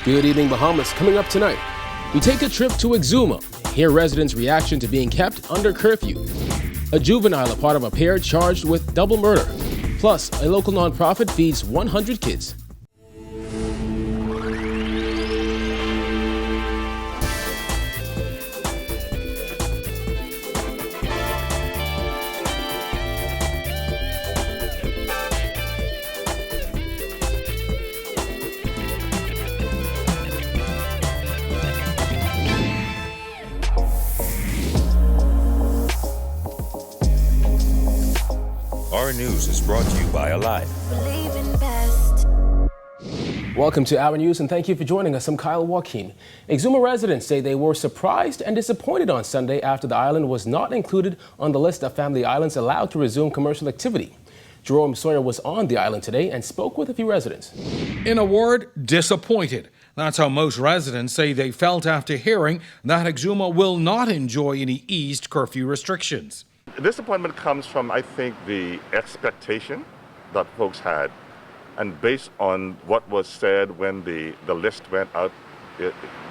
Good evening, Bahamas. Coming up tonight, we take a trip to Exuma. Hear residents' reaction to being kept under curfew. A juvenile, a part of a pair charged with double murder. Plus, a local nonprofit feeds 100 kids. Our News is brought to you by Alive. Welcome to Our News and thank you for joining us. I'm Kyle Joaquin. Exuma residents say they were surprised and disappointed on Sunday after the island was not included on the list of family islands allowed to resume commercial activity. Jerome Sawyer was on the island today and spoke with a few residents. In a word, disappointed. That's how most residents say they felt after hearing that Exuma will not enjoy any eased curfew restrictions. Disappointment comes from, I think, the expectation that folks had. And based on what was said when the list went out,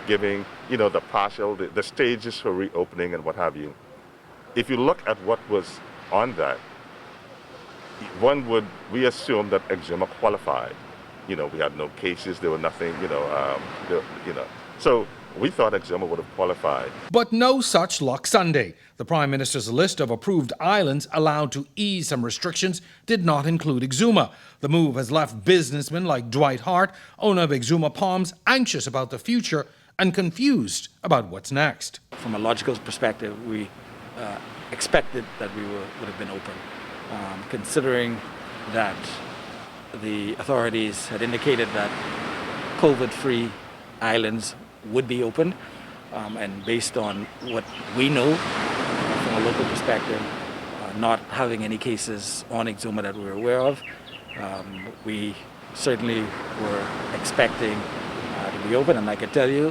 giving, the partial, the stages for reopening and what have you. If you look at what was on that, we assume that Exuma qualified. We had no cases, there were nothing, So we thought Exuma would have qualified. But no such luck Sunday. The Prime Minister's list of approved islands allowed to ease some restrictions did not include Exuma. The move has left businessmen like Dwight Hart, owner of Exuma Palms, anxious about the future and confused about what's next. From a logical perspective, we expected that we would have been open, considering that the authorities had indicated that COVID-free islands would be open, and based on what we know from a local perspective, not having any cases on Exuma that we're aware of, we certainly were expecting to be open, and I can tell you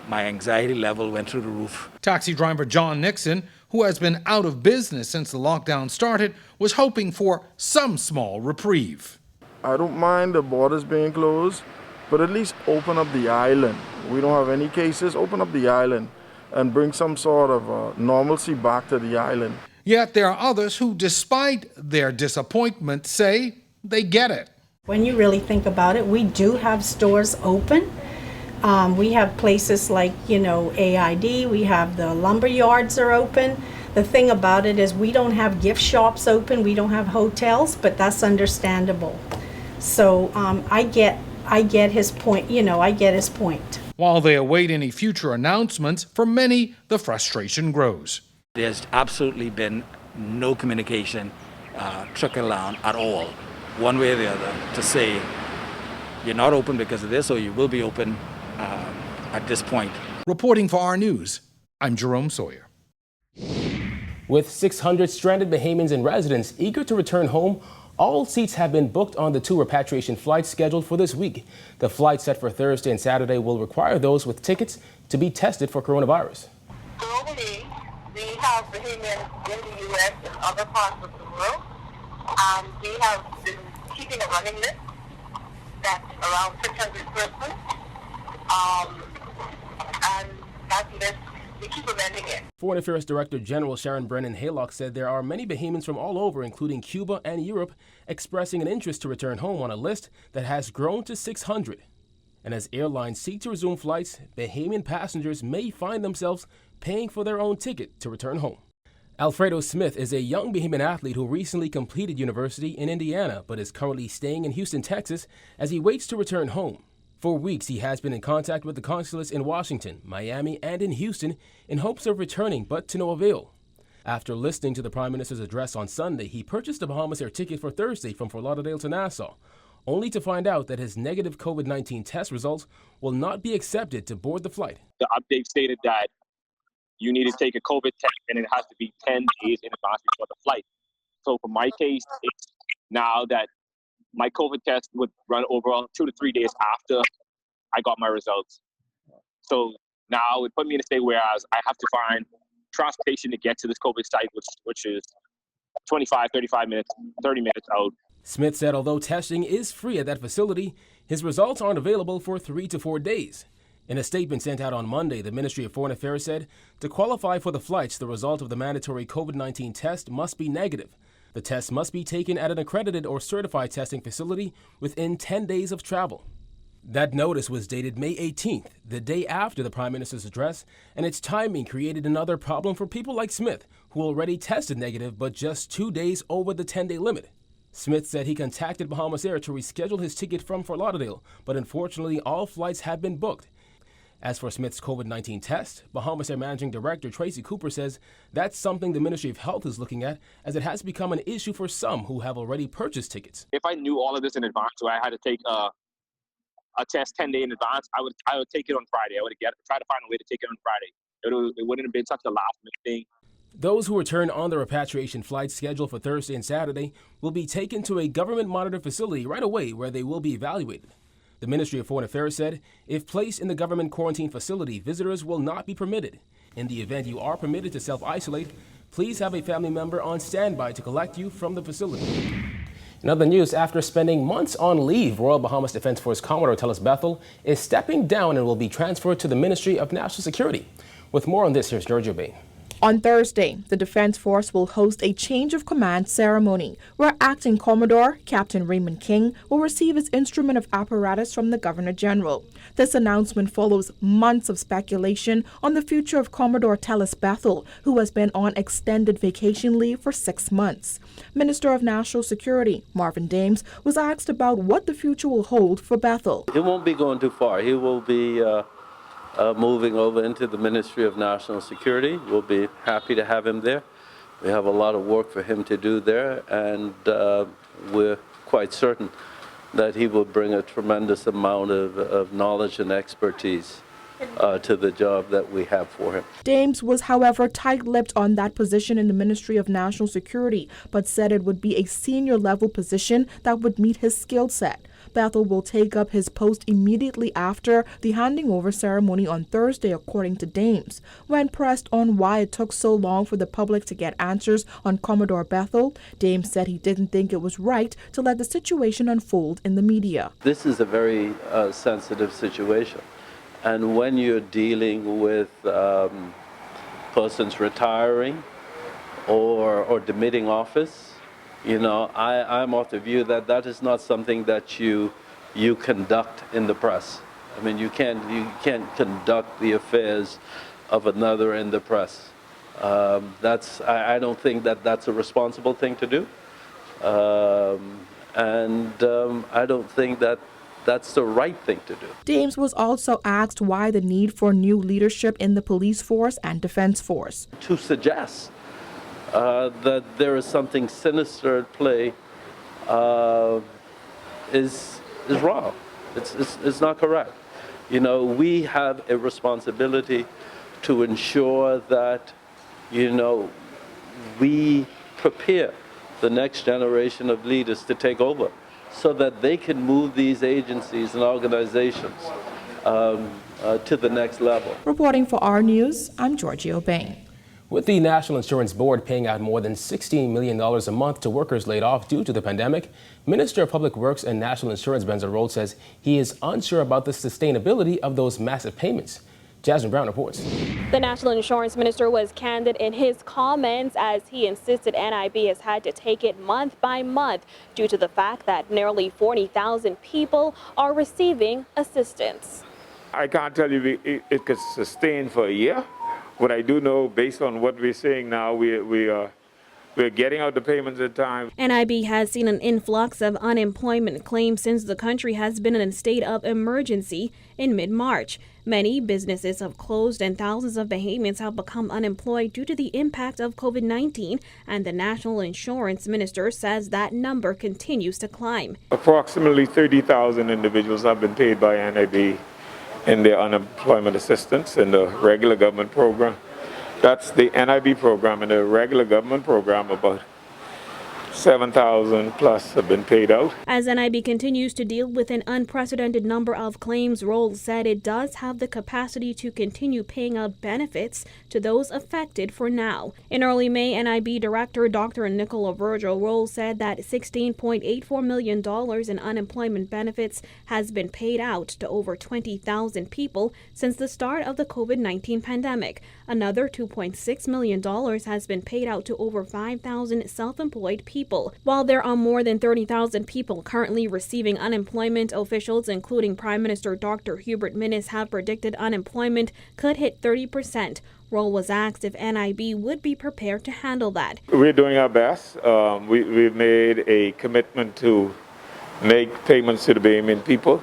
my anxiety level went through the roof. Taxi driver John Nixon, who has been out of business since the lockdown started, was hoping for some small reprieve. I don't mind the borders being closed, but at least open up the island. We don't have any cases, open up the island and bring some sort of normalcy back to the island. Yet there are others who, despite their disappointment, say they get it. When you really think about it, we do have stores open. We have places like, AID, we have the lumber yards are open. The thing about it is we don't have gift shops open, we don't have hotels, but that's understandable. So I get his point, I get his point. While they await any future announcements, for many, the frustration grows. There's absolutely been no communication trickle down at all, one way or the other, to say you're not open because of this or you will be open at this point. Reporting for Our News, I'm Jerome Sawyer. With 600 stranded Bahamians and residents eager to return home, all seats have been booked on the 2 repatriation flights scheduled for this week. The flight set for Thursday and Saturday will require those with tickets to be tested for coronavirus. Globally, we have Bahamians in the U.S. and other parts of the world. We have been keeping a running list that's around 600 persons. And that list, we keep amending it. Foreign Affairs Director General Sharon Brennan Haylock said there are many Bahamians from all over, including Cuba and Europe, expressing an interest to return home on a list that has grown to 600. And as airlines seek to resume flights, Bahamian passengers may find themselves paying for their own ticket to return home. Alfredo Smith is a young Bahamian athlete who recently completed university in Indiana, but is currently staying in Houston, Texas, as he waits to return home. For weeks, he has been in contact with the consulates in Washington, Miami, and in Houston in hopes of returning, but to no avail. After listening to the Prime Minister's address on Sunday, he purchased a Bahamas Air ticket for Thursday from Fort Lauderdale to Nassau, only to find out that his negative COVID-19 test results will not be accepted to board the flight. The update stated that you need to take a COVID test and it has to be 10 days in advance before the flight. So for my case, it's now that my COVID test would run over 2 to 3 days after I got my results. So now it put me in a state where I have to find transportation to get to this COVID site, which is 25, 35 minutes, 30 minutes out. Smith said although testing is free at that facility, his results aren't available for 3 to 4 days. In a statement sent out on Monday, the Ministry of Foreign Affairs said to qualify for the flights, the result of the mandatory COVID-19 test must be negative. The test must be taken at an accredited or certified testing facility within 10 days of travel. That notice was dated May 18th, the day after the Prime Minister's address, and its timing created another problem for people like Smith, who already tested negative but just 2 days over the 10-day limit. Smith said he contacted Bahamas Air to reschedule his ticket from Fort Lauderdale, but unfortunately all flights had been booked. As for Smith's COVID-19 test, Bahamas Air Managing Director Tracy Cooper says that's something the Ministry of Health is looking at, as it has become an issue for some who have already purchased tickets. If I knew all of this in advance, so I had to take a test 10 days in advance, I would take it on Friday. I would try to find a way to take it on Friday. It wouldn't have been such a last-minute thing. Those who return on the repatriation flights scheduled for Thursday and Saturday will be taken to a government-monitored facility right away where they will be evaluated. The Ministry of Foreign Affairs said if placed in the government quarantine facility, visitors will not be permitted. In the event you are permitted to self-isolate, please have a family member on standby to collect you from the facility. In other news, after spending months on leave, Royal Bahamas Defense Force Commodore Bethel is stepping down and will be transferred to the Ministry of National Security. With more on this, here's Giorgio Bain. On Thursday, the Defense Force will host a change of command ceremony where Acting Commodore Captain Raymond King will receive his instrument of apparatus from the Governor General. This announcement follows months of speculation on the future of Commodore Bethel, who has been on extended vacation leave for 6 months. Minister of National Security Marvin Dames was asked about what the future will hold for Bethel. He won't be going too far. He will be moving over into the Ministry of National Security. We'll be happy to have him there. We have a lot of work for him to do there, and we're quite certain that he will bring a tremendous amount of knowledge and expertise to the job that we have for him. Dames was, however, tight-lipped on that position in the Ministry of National Security, but said it would be a senior-level position that would meet his skill set. Bethel will take up his post immediately after the handing over ceremony on Thursday, according to Dames. When pressed on why it took so long for the public to get answers on Commodore Bethel, Dames said he didn't think it was right to let the situation unfold in the media. This is a very sensitive situation. And when you're dealing with persons retiring or demitting office, you know, I'm of the view that that is not something that you conduct in the press. I mean, you can't conduct the affairs of another in the press. I don't think that that's a responsible thing to do, and I don't think that that's the right thing to do. Dames was also asked why the need for new leadership in the police force and defense force. To suggest that there is something sinister at play is wrong. It's not correct. You know, we have a responsibility to ensure that, you know, we prepare the next generation of leaders to take over so that they can move these agencies and organizations to the next level. Reporting for our News, I'm Giorgio Bain. With the National Insurance Board paying out more than $16 million a month to workers laid off due to the pandemic, Minister of Public Works and National Insurance Benzel Rhodes says he is unsure about the sustainability of those massive payments. Jasmine Brown reports. The National Insurance Minister was candid in his comments as he insisted NIB has had to take it month by month due to the fact that nearly 40,000 people are receiving assistance. I can't tell you it could sustain for a year. What I do know, based on what we're seeing now, we're getting out the payments in time. NIB has seen an influx of unemployment claims since the country has been in a state of emergency in mid-March. Many businesses have closed and thousands of Bahamians have become unemployed due to the impact of COVID-19, and the National Insurance Minister says that number continues to climb. Approximately 30,000 individuals have been paid by NIB in their unemployment assistance in the regular government program. That's the NIB program. And the regular government program, about 7,000 plus have been paid out. As NIB continues to deal with an unprecedented number of claims, Roll said it does have the capacity to continue paying out benefits to those affected for now. In early May, NIB Director Dr. Nicola Virgil Roll said that $16.84 million in unemployment benefits has been paid out to over 20,000 people since the start of the COVID-19 pandemic. Another $2.6 million has been paid out to over 5,000 self-employed people. While there are more than 30,000 people currently receiving unemployment, officials, including Prime Minister Dr. Hubert Minnis, have predicted unemployment could hit 30%. Roll was asked if NIB would be prepared to handle that. We're doing our best. We've made a commitment to make payments to the Bahamian people.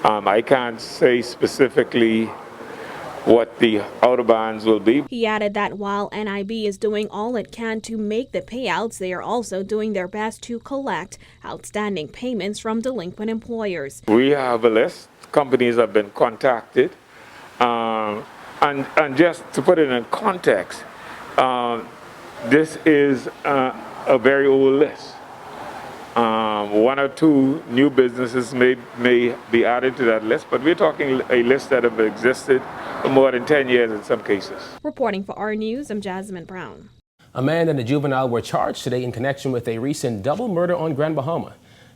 I can't say specifically what the outer bands will be. He added that while NIB is doing all it can to make the payouts, they are also doing their best to collect outstanding payments from delinquent employers. We have a list. Companies have been contacted. And just to put it in context, this is a very old list. One or two new businesses may be added to that list, but we're talking a list that have existed for more than 10 years in some cases. Reporting for R News, I'm Jasmine Brown. A man and a juvenile were charged today in connection with a recent double murder on Grand Bahama.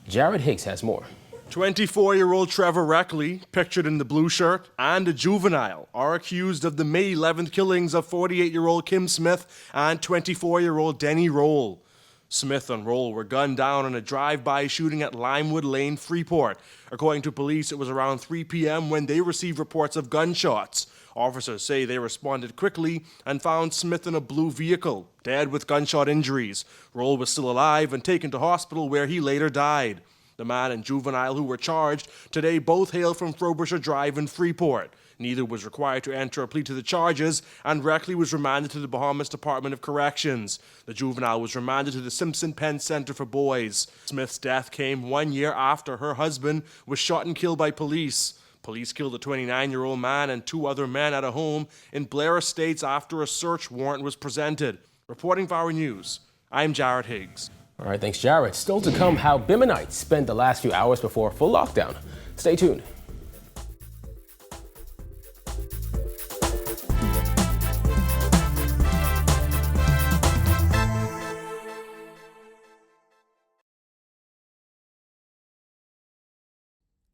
Jared Higgs has more. 24-year-old Trevor Reckley, pictured in the blue shirt, and a juvenile are accused of the May 11th killings of 48-year-old Kim Smith and 24-year-old Denny Roll. Smith and Roll were gunned down in a drive-by shooting at Limewood Lane, Freeport. According to police, it was around 3 p.m. when they received reports of gunshots. Officers say they responded quickly and found Smith in a blue vehicle, dead with gunshot injuries. Roll was still alive and taken to hospital where he later died. The man and juvenile who were charged today both hail from Frobisher Drive in Freeport. Neither was required to enter a plea to the charges, and Reckley was remanded to the Bahamas Department of Corrections. The juvenile was remanded to the Simpson Penn Center for Boys. Smith's death came 1 year after her husband was shot and killed by police. Police killed a 29-year-old man and 2 other men at a home in Blair Estates after a search warrant was presented. Reporting for Our News, I'm Jared Higgs. All right, thanks, Jared. Still to come, how Biminites spent the last few hours before full lockdown. Stay tuned.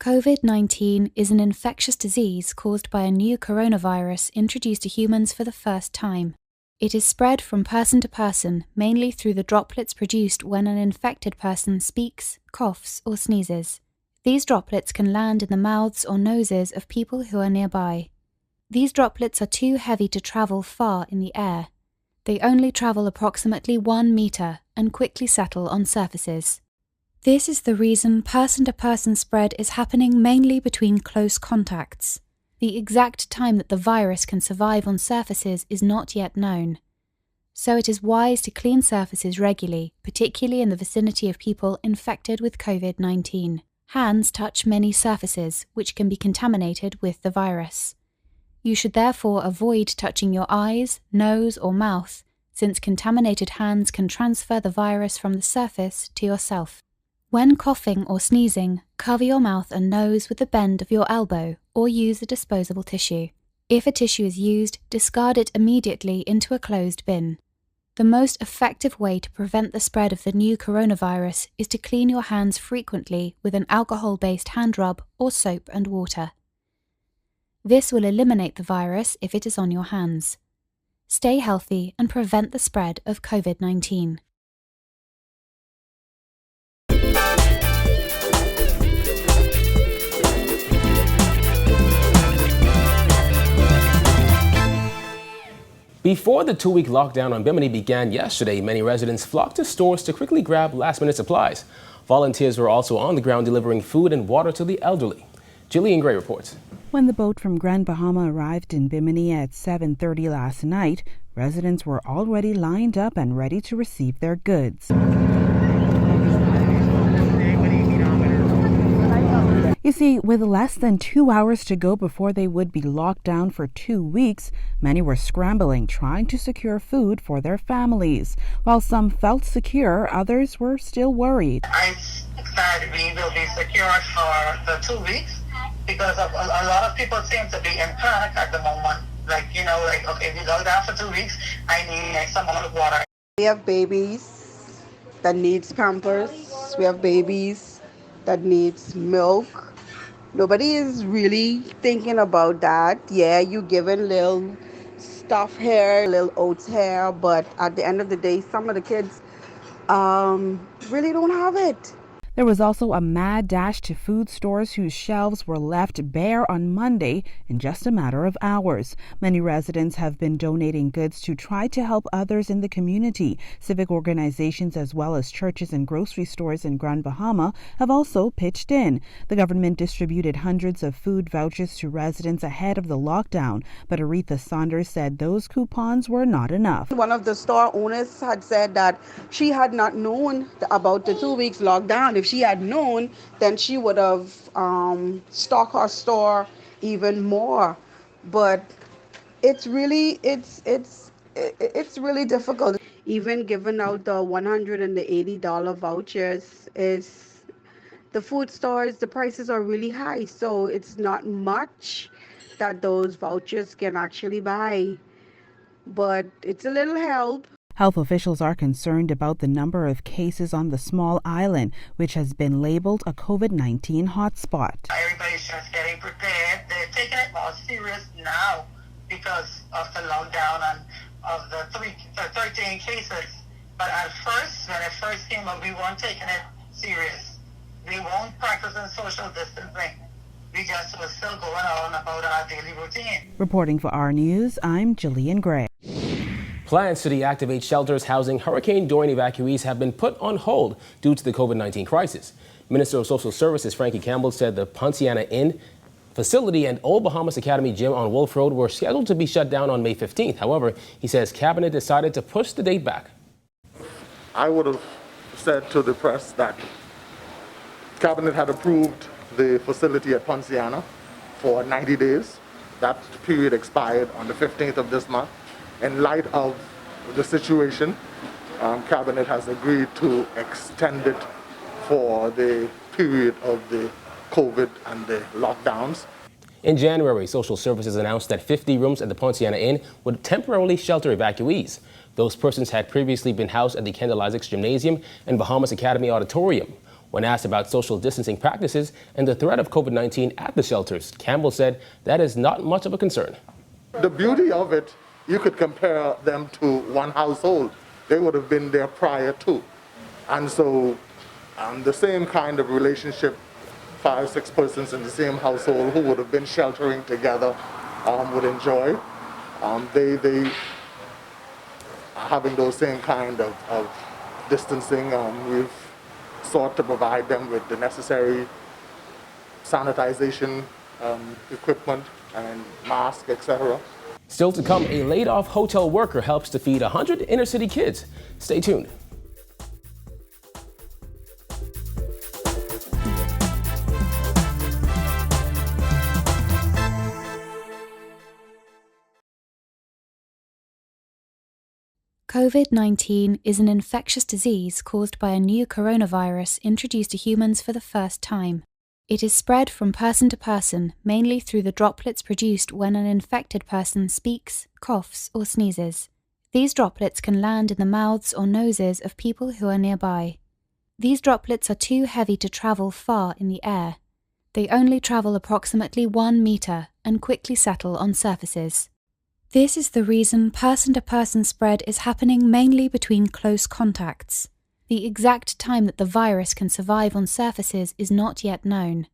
COVID-19 is an infectious disease caused by a new coronavirus introduced to humans for the first time. It is spread from person to person, mainly through the droplets produced when an infected person speaks, coughs, or sneezes. These droplets can land in the mouths or noses of people who are nearby. These droplets are too heavy to travel far in the air. They only travel approximately 1 meter and quickly settle on surfaces. This is the reason person-to-person spread is happening mainly between close contacts. The exact time that the virus can survive on surfaces is not yet known. So it is wise to clean surfaces regularly, particularly in the vicinity of people infected with COVID-19. Hands touch many surfaces, which can be contaminated with the virus. You should therefore avoid touching your eyes, nose, or mouth, since contaminated hands can transfer the virus from the surface to yourself. When coughing or sneezing, cover your mouth and nose with the bend of your elbow or use a disposable tissue. If a tissue is used, discard it immediately into a closed bin. The most effective way to prevent the spread of the new coronavirus is to clean your hands frequently with an alcohol-based hand rub or soap and water. This will eliminate the virus if it is on your hands. Stay healthy and prevent the spread of COVID-19. Before the 2-week lockdown on Bimini began yesterday, many residents flocked to stores to quickly grab last-minute supplies. Volunteers were also on the ground delivering food and water to the elderly. Jillian Gray reports. When the boat from Grand Bahama arrived in Bimini at 7:30 last night, residents were already lined up and ready to receive their You see, with less than 2 hours to go before they would be locked down for 2 weeks, many were scrambling, trying to secure food for their families. While some felt secure, others were still worried. I'm excited we will be secured for the 2 weeks because a lot of people seem to be in panic at the moment. Okay, we locked down for 2 weeks, I need some amount of water. We have babies that needs Pampers. We have babies that needs milk. Nobody is really thinking about that. Yeah, you giving little stuff here, little oats here, but at the end of the day, some of the kids really don't have it. There was also a mad dash to food stores whose shelves were left bare on Monday in just a matter of hours. Many residents have been donating goods to try to help others in the community. Civic organizations as well as churches and grocery stores in Grand Bahama have also pitched in. The government distributed hundreds of food vouchers to residents ahead of the lockdown, but Aretha Saunders said those coupons were not enough. One of the store owners had said that she had not known about the 2 weeks lockdown. If she had known, then she would have stocked her store even more. But it's really difficult. Even giving out the $100 and the $80 vouchers, is the food stores, the prices are really high, so it's not much that those vouchers can actually buy. But it's a little help. Health officials are concerned about the number of cases on the small island, which has been labeled a COVID-19 hotspot. Everybody's just getting prepared. They're taking it more serious now because of the lockdown and of the 13 cases. But at first, when it first came up, we weren't taking it serious. We weren't practicing social distancing. We just was still going on about our daily routine. Reporting for our News, I'm Jillian Gray. Plans to deactivate shelters housing Hurricane Dorian evacuees have been put on hold due to the COVID-19 crisis. Minister of Social Services Frankie Campbell said the Poinciana Inn facility and Old Bahamas Academy gym on Wolf Road were scheduled to be shut down on May 15th. However, he says Cabinet decided to push the date back. I would have said to the press that Cabinet had approved the facility at Poinciana for 90 days. That period expired on the 15th of this month. In light of the situation, Cabinet has agreed to extend it for the period of the COVID and the lockdowns. In January, Social Services announced that 50 rooms at the Poinciana Inn would temporarily shelter evacuees. Those persons had previously been housed at the Kendall Isaacs Gymnasium and Bahamas Academy Auditorium. When asked about social distancing practices and the threat of COVID-19 at the shelters, Campbell said that is not much of a concern. The beauty of it, you could compare them to one household. They would have been there prior to. And so the same kind of relationship, 5-6 persons in the same household who would have been sheltering together would enjoy. They having those same kind of distancing. We've sought to provide them with the necessary sanitization equipment and masks, etc. Still to come, a laid-off hotel worker helps to feed 100 inner-city kids. Stay tuned. COVID-19 is an infectious disease caused by a new coronavirus introduced to humans for the first time. It is spread from person to person, mainly through the droplets produced when an infected person speaks, coughs, or sneezes. These droplets can land in the mouths or noses of people who are nearby. These droplets are too heavy to travel far in the air. They only travel approximately 1 meter and quickly settle on surfaces. This is the reason person-to-person spread is happening mainly between close contacts. The exact time that the virus can survive on surfaces is not yet known.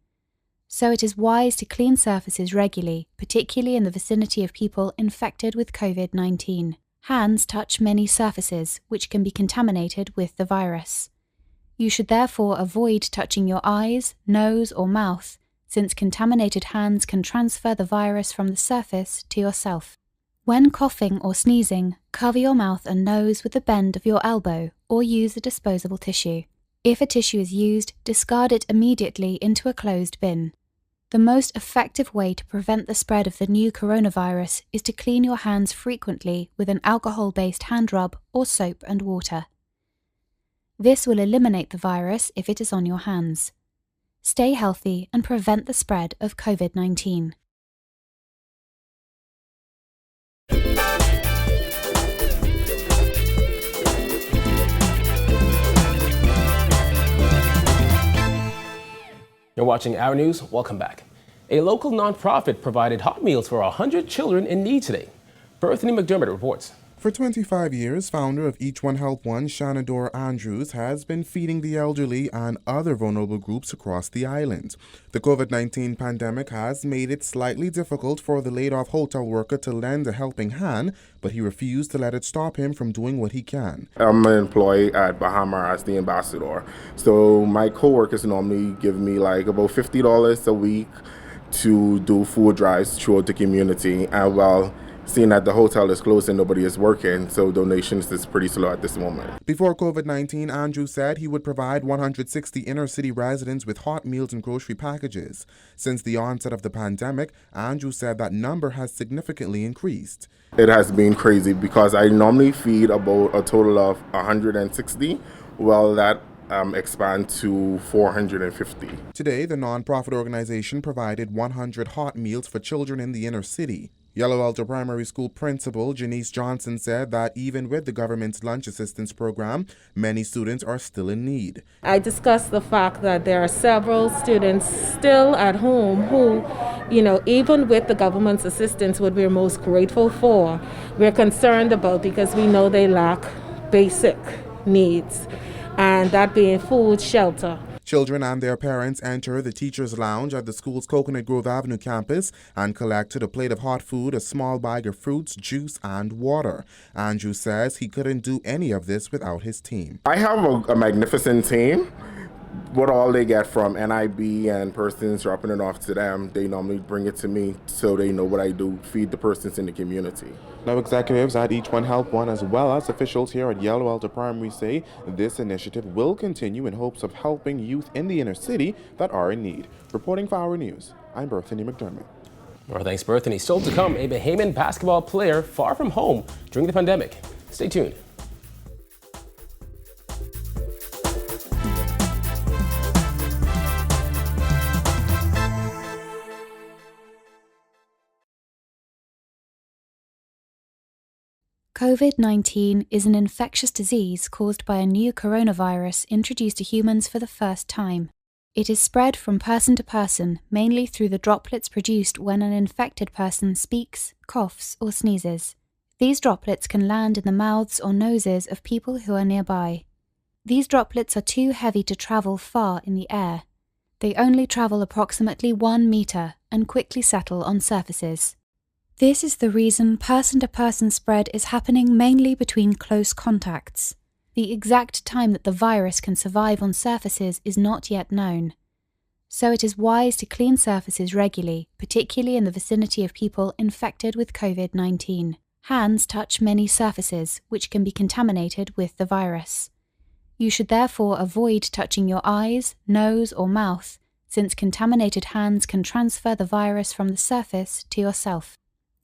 So it is wise to clean surfaces regularly, particularly in the vicinity of people infected with COVID-19. Hands touch many surfaces, which can be contaminated with the virus. You should therefore avoid touching your eyes, nose, or mouth, since contaminated hands can transfer the virus from the surface to yourself. When coughing or sneezing, cover your mouth and nose with the bend of your elbow or use a disposable tissue. If a tissue is used, discard it immediately into a closed bin. The most effective way to prevent the spread of the new coronavirus is to clean your hands frequently with an alcohol-based hand rub or soap and water. This will eliminate the virus if it is on your hands. Stay healthy and prevent the spread of COVID-19. You're watching Our News. Welcome back. A local nonprofit provided hot meals for 100 children in need today. Bethany McDermott reports. For 25 years, founder of Each One Help One, Shanador Andrews, has been feeding the elderly and other vulnerable groups across the island. The COVID-19 pandemic has made it slightly difficult for the laid-off hotel worker to lend a helping hand, but he refused to let it stop him from doing what he can. I'm an employee at Bahama as the ambassador. So my co-workers normally give me like about $50 a week to do food drives throughout the community. And well, seeing that the hotel is closed and nobody is working, so donations is pretty slow at this moment. Before COVID-19, Andrew said he would provide 160 inner-city residents with hot meals and grocery packages. Since the onset of the pandemic, Andrew said that number has significantly increased. It has been crazy because I normally feed about a total of 160. Well, that expand to 450. Today, the nonprofit organization provided 100 hot meals for children in the inner city. Yellow Alta Primary School principal Janice Johnson said that even with the government's lunch assistance program, many students are still in need. I discussed the fact that there are several students still at home who, even with the government's assistance, what we're most grateful for, we're concerned about because we know they lack basic needs, and that being food, shelter. Children and their parents enter the teacher's lounge at the school's Coconut Grove Avenue campus and collected a plate of hot food, a small bag of fruits, juice, and water. Andrew says he couldn't do any of this without his team. I have a magnificent team. What all they get from NIB and persons dropping it off to them, they normally bring it to me so they know what I do, feed the persons in the community. Now, executives at Each One Help One as well as officials here at Yellow Alta Primary say this initiative will continue in hopes of helping youth in the inner city that are in need. Reporting for Our News, I'm Bethany McDermott. Well, thanks, Bethany. Still to come, a Bahamian basketball player far from home during the pandemic. Stay tuned. COVID-19 is an infectious disease caused by a new coronavirus introduced to humans for the first time. It is spread from person to person, mainly through the droplets produced when an infected person speaks, coughs, or sneezes. These droplets can land in the mouths or noses of people who are nearby. These droplets are too heavy to travel far in the air. They only travel approximately 1 meter and quickly settle on surfaces. This is the reason person-to-person spread is happening mainly between close contacts. The exact time that the virus can survive on surfaces is not yet known. So it is wise to clean surfaces regularly, particularly in the vicinity of people infected with COVID-19. Hands touch many surfaces, which can be contaminated with the virus. You should therefore avoid touching your eyes, nose, or mouth, since contaminated hands can transfer the virus from the surface to yourself.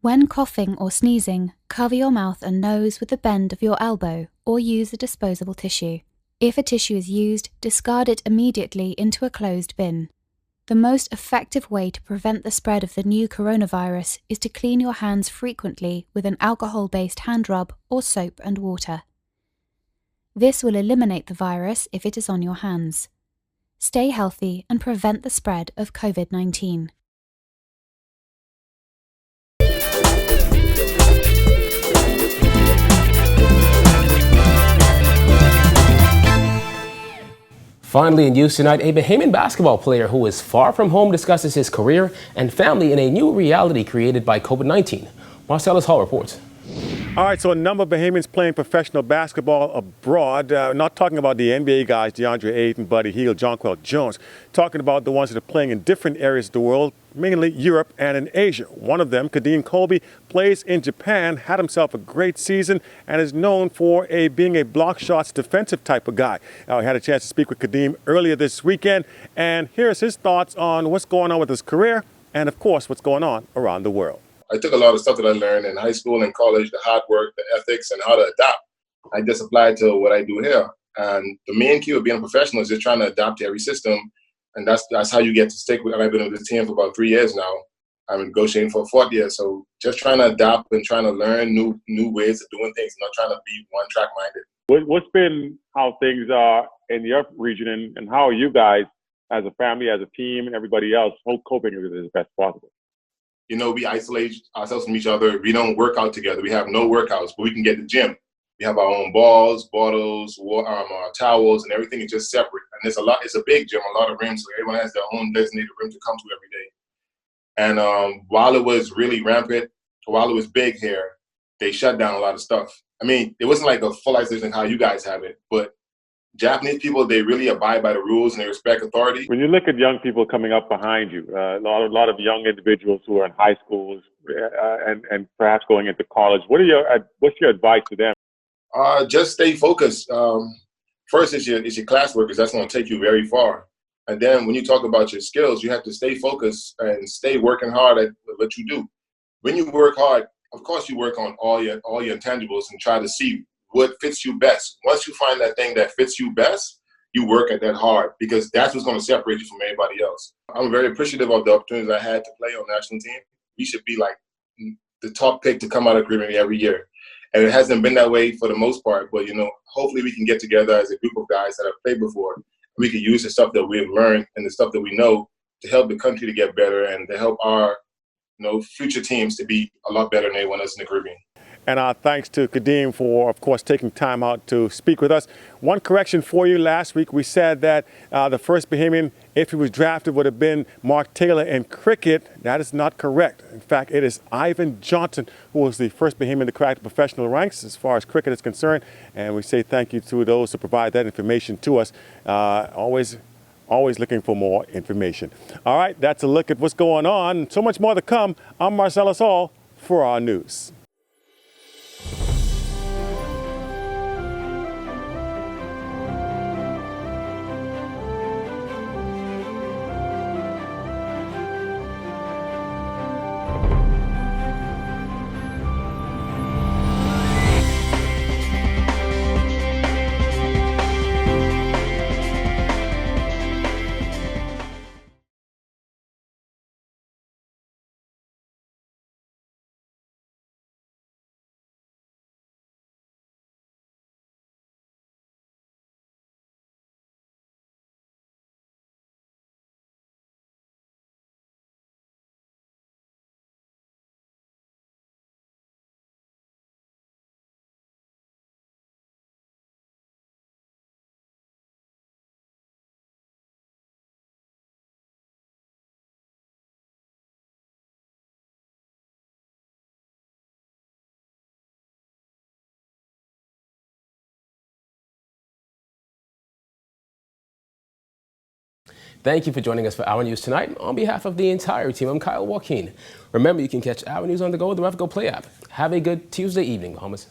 When coughing or sneezing, cover your mouth and nose with the bend of your elbow or use a disposable tissue. If a tissue is used, discard it immediately into a closed bin. The most effective way to prevent the spread of the new coronavirus is to clean your hands frequently with an alcohol-based hand rub or soap and water. This will eliminate the virus if it is on your hands. Stay healthy and prevent the spread of COVID-19. Finally in news tonight, a Bahamian basketball player who is far from home discusses his career and family in a new reality created by COVID-19. Marcellus Hall reports. All right, so a number of Bahamians playing professional basketball abroad. Not talking about the NBA guys, DeAndre Ayton, Buddy Hield, Jonquel Jones. Talking about the ones that are playing in different areas of the world, mainly Europe and in Asia. One of them, Kadeem Colby, plays in Japan, had himself a great season, and is known for being a block shots defensive type of guy. I had a chance to speak with Kadeem earlier this weekend, and here's his thoughts on what's going on with his career and, of course, what's going on around the world. I took a lot of stuff that I learned in high school and college, the hard work, the ethics, and how to adapt. I just applied to what I do here. And the main key of being a professional is just trying to adapt to every system. And that's how you get to stick with it. I've been with the team for about 3 years now. I'm negotiating for a 4th year. So just trying to adapt and trying to learn new ways of doing things, not trying to be one-track minded. What's been how things are in your region, and how are you guys as a family, as a team, and everybody else coping with it as best possible? You know, we isolate ourselves from each other. We don't work out together. We have no workouts, but we can get to the gym. We have our own balls, bottles, towels, and everything is just separate. And it's a big gym, a lot of rooms, so everyone has their own designated room to come to every day. And while it was really rampant, while it was big here, they shut down a lot of stuff. I mean, it wasn't like a full isolation like how you guys have it, but Japanese people, they really abide by the rules and they respect authority. When you look at young people coming up behind you, a lot of young individuals who are in high schools and perhaps going into college, what's your advice to them? Just stay focused. First, it's your classwork, because that's going to take you very far. And then when you talk about your skills, you have to stay focused and stay working hard at what you do. When you work hard, of course, you work on all your intangibles and try to see what fits you best. Once you find that thing that fits you best, you work at that hard, because that's what's going to separate you from everybody else. I'm very appreciative of the opportunities I had to play on the national team. We should be like the top pick to come out of Bimini every year. And it hasn't been that way for the most part, but hopefully we can get together as a group of guys that have played before. We can use the stuff that we've learned and the stuff that we know to help the country to get better and to help our future teams to be a lot better than anyone else in the Caribbean. And our thanks to Kadeem for, of course, taking time out to speak with us. One correction for you. Last week we said that the first Bahamian, if he was drafted, would have been Mark Taylor in cricket. That is not correct. In fact, it is Ivan Johnson who was the first Bahamian to crack the professional ranks as far as cricket is concerned. And we say thank you to those who provide that information to us. Always looking for more information. All right, that's a look at what's going on. So much more to come. I'm Marcellus Hall for our news. Thank you for joining us for Our News tonight. On behalf of the entire team, I'm Kyle Joaquin. Remember, you can catch Our News on the go with the RefGo Play app. Have a good Tuesday evening, Bahamas.